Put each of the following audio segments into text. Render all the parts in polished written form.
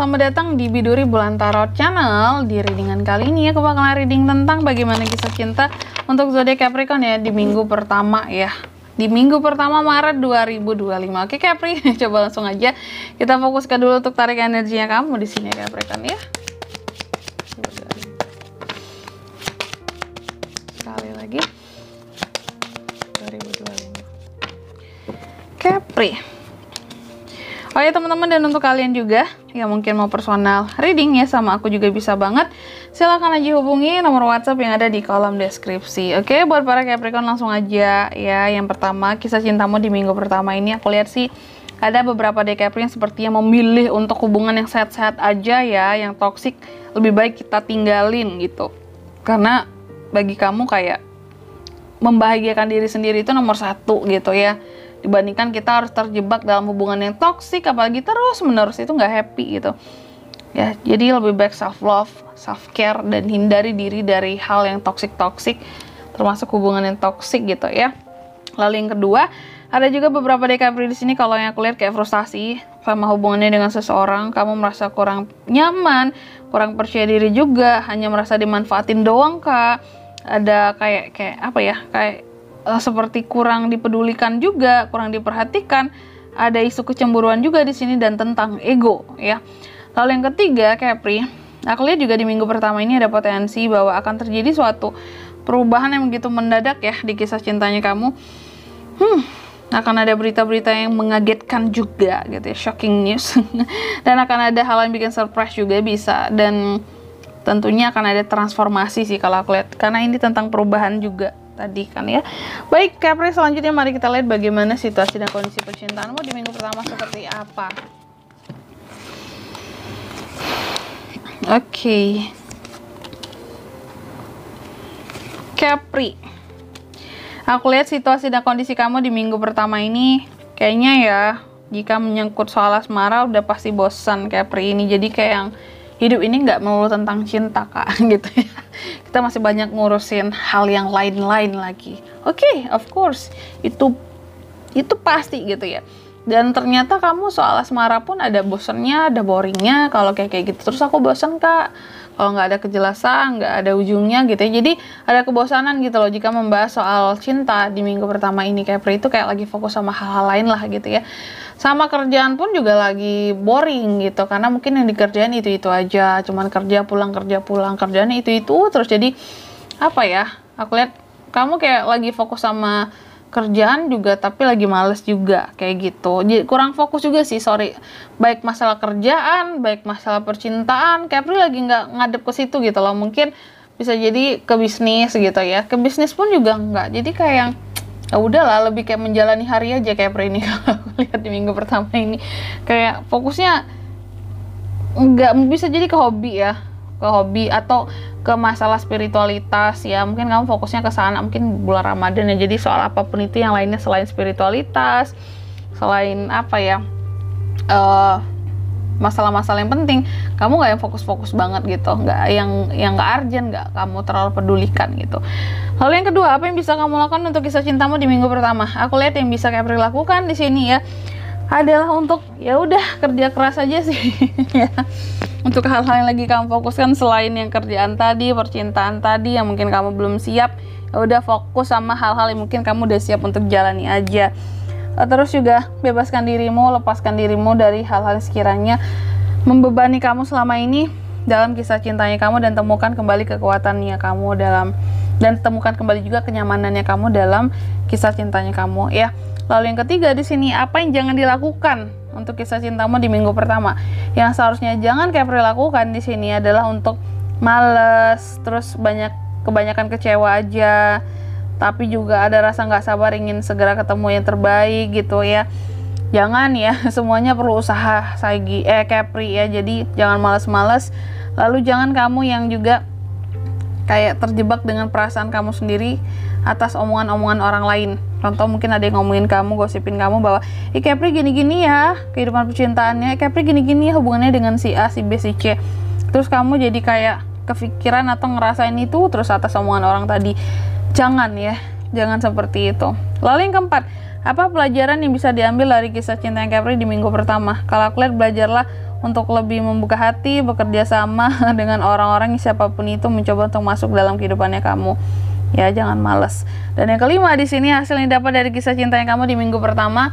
selamat datang di Biduri Bulan Tarot Channel. Di readingan kali ini aku bakalan reading tentang bagaimana kisah cinta untuk zodiak Capricorn ya di minggu pertama ya. Di minggu pertama Maret 2025. Oke Capri, coba langsung aja kita fokuskan dulu untuk tarik energinya kamu di sini ya Capricorn ya. Sekali lagi. 2025. Capri. Oh ya teman-teman, dan untuk kalian juga yang mungkin mau personal reading ya sama aku juga bisa banget, silahkan aja hubungi nomor WhatsApp yang ada di kolom deskripsi. Oke, buat para Capricorn langsung aja ya. Yang pertama, kisah cintamu di minggu pertama ini aku lihat sih ada beberapa dari Capricorn seperti yang memilih untuk hubungan yang sehat-sehat aja ya, yang toksik lebih baik kita tinggalin gitu. Karena bagi kamu kayak membahagiakan diri sendiri itu nomor satu gitu ya, dibandingkan kita harus terjebak dalam hubungan yang toksik, apalagi terus menerus, itu nggak happy gitu ya. Jadi lebih baik self love, self care, dan hindari diri dari hal yang toksik termasuk hubungan yang toksik gitu ya. Lalu yang kedua, ada juga beberapa dari Capri di sini kalau yang aku lihat kayak frustasi sama hubungannya dengan seseorang, kamu merasa kurang nyaman, kurang percaya diri juga, hanya merasa dimanfaatin doang kak. Ada kayak apa ya, kayak seperti kurang dipedulikan juga, kurang diperhatikan. Ada isu kecemburuan juga di sini dan tentang ego ya. Lalu yang ketiga Capri, aku lihat juga di minggu pertama ini ada potensi bahwa akan terjadi suatu perubahan yang begitu mendadak ya di kisah cintanya kamu. Akan ada berita-berita yang mengagetkan juga gitu ya, shocking news. Dan akan ada hal yang bikin surprise juga bisa, dan tentunya akan ada transformasi sih kalau aku lihat, karena ini tentang perubahan juga tadi kan ya. Baik Capri, selanjutnya mari kita lihat bagaimana situasi dan kondisi percintaanmu di minggu pertama seperti apa. Oke. Capri, aku lihat situasi dan kondisi kamu di minggu pertama ini kayaknya ya, jika menyangkut soal asmara udah pasti bosan Capri ini. Jadi kayak yang hidup ini nggak melulu tentang cinta kak gitu ya, kita masih banyak ngurusin hal yang lain-lain lagi. Oke, of course itu pasti gitu ya. Dan ternyata kamu soal asmara pun ada bosannya, ada boringnya. Kalau kayak gitu terus aku bosan kak, kalau nggak ada kejelasan, nggak ada ujungnya gitu ya. Jadi ada kebosanan gitu loh jika membahas soal cinta di minggu pertama ini. Capri itu kayak lagi fokus sama hal-hal lain lah gitu ya. Sama kerjaan pun juga lagi boring gitu, karena mungkin yang dikerjain itu aja, cuman kerja pulang kerjaannya itu terus. Jadi apa ya, aku lihat kamu kayak lagi fokus sama kerjaan juga tapi lagi males juga kayak gitu. Jadi kurang fokus juga sih, sorry, baik masalah kerjaan, baik masalah percintaan. Capri lagi nggak ngadep ke situ gitu loh. Mungkin bisa jadi ke bisnis gitu ya, ke bisnis pun juga nggak. Jadi kayak yang ya udahlah, lebih kayak menjalani hari aja Capri ini. Kalau aku lihat di minggu pertama ini kayak fokusnya nggak, bisa jadi ke hobi ya, ke hobi atau ke masalah spiritualitas ya. Mungkin kamu fokusnya ke sana, mungkin bulan Ramadan ya. Jadi soal apapun itu yang lainnya selain spiritualitas, selain apa ya, masalah-masalah yang penting, kamu nggak yang fokus-fokus banget gitu, nggak yang nggak urgent, nggak kamu terlalu pedulikan gitu. Lalu yang kedua, apa yang bisa kamu lakukan untuk kisah cintamu di minggu pertama? Aku lihat yang bisa Capri lakukan di sini ya adalah untuk ya udah kerja keras aja sih ya. Untuk hal-hal yang lagi kamu fokuskan selain yang kerjaan tadi, percintaan tadi yang mungkin kamu belum siap, ya udah fokus sama hal-hal yang mungkin kamu udah siap untuk jalani aja. Terus juga bebaskan dirimu, lepaskan dirimu dari hal-hal sekiranya membebani kamu selama ini dalam kisah cintanya kamu, dan temukan kembali kekuatannya kamu dalam, dan temukan kembali juga kenyamanannya kamu dalam kisah cintanya kamu ya. Lalu yang ketiga di sini, apa yang jangan dilakukan untuk kisah cintamu di minggu pertama? Yang seharusnya jangan Capri lakukan di sini adalah untuk males, terus kebanyakan kecewa aja, tapi juga ada rasa nggak sabar ingin segera ketemu yang terbaik gitu ya. Jangan ya, semuanya perlu usaha Capri ya. Jadi jangan malas-malas. Lalu jangan kamu yang juga kayak terjebak dengan perasaan kamu sendiri atas omongan-omongan orang lain. Contoh mungkin ada yang ngomongin kamu, gosipin kamu bahwa Capri gini-gini ya kehidupan percintaannya, Capri gini-gini ya hubungannya dengan si A, si B, si C. Terus kamu jadi kayak kepikiran atau ngerasain itu terus atas omongan orang tadi. Jangan ya, jangan seperti itu. Lalu yang keempat, apa pelajaran yang bisa diambil dari kisah cinta yang Capri di minggu pertama? Kalau aku lihat, belajarlah untuk lebih membuka hati, bekerja sama dengan orang-orang siapapun itu, mencoba untuk masuk dalam kehidupannya kamu. Ya, jangan males. Dan yang kelima di sini hasil yang dapat dari kisah cintanya kamu di minggu pertama.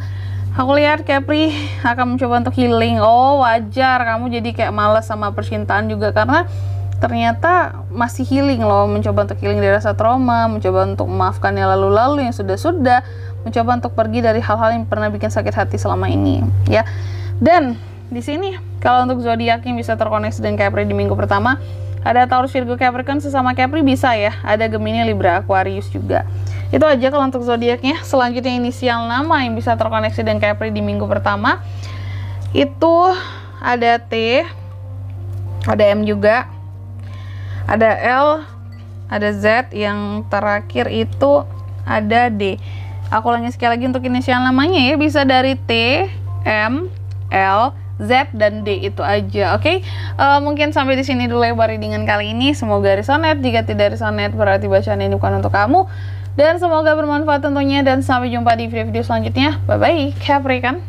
Aku lihat Capri akan mencoba untuk healing. Oh, wajar kamu jadi kayak males sama percintaan juga, karena ternyata masih healing loh, mencoba untuk healing dari rasa trauma, mencoba untuk memaafkan yang lalu-lalu yang sudah-sudah, mencoba untuk pergi dari hal-hal yang pernah bikin sakit hati selama ini, ya. Dan di sini kalau untuk zodiak yang bisa terkoneksi dengan Capri di minggu pertama, ada Taurus, Virgo, Capricorn. Sesama Capri bisa ya, ada Gemini, Libra, Aquarius juga. Itu aja kalau untuk zodiaknya. Selanjutnya inisial nama yang bisa terkoneksi dengan Capri di minggu pertama, itu ada T, ada M juga, ada L, ada Z, yang terakhir itu ada D. Aku ulangi sekali lagi untuk inisial namanya ya, bisa dari T, M, L, Z, dan D, itu aja. Oke, mungkin sampai di sini dulu ya readingan kali ini. Semoga resonate. Jika tidak resonate, berarti bacaan ini bukan untuk kamu. Dan semoga bermanfaat tentunya. Dan sampai jumpa di video-video selanjutnya. Bye-bye, Capri kan?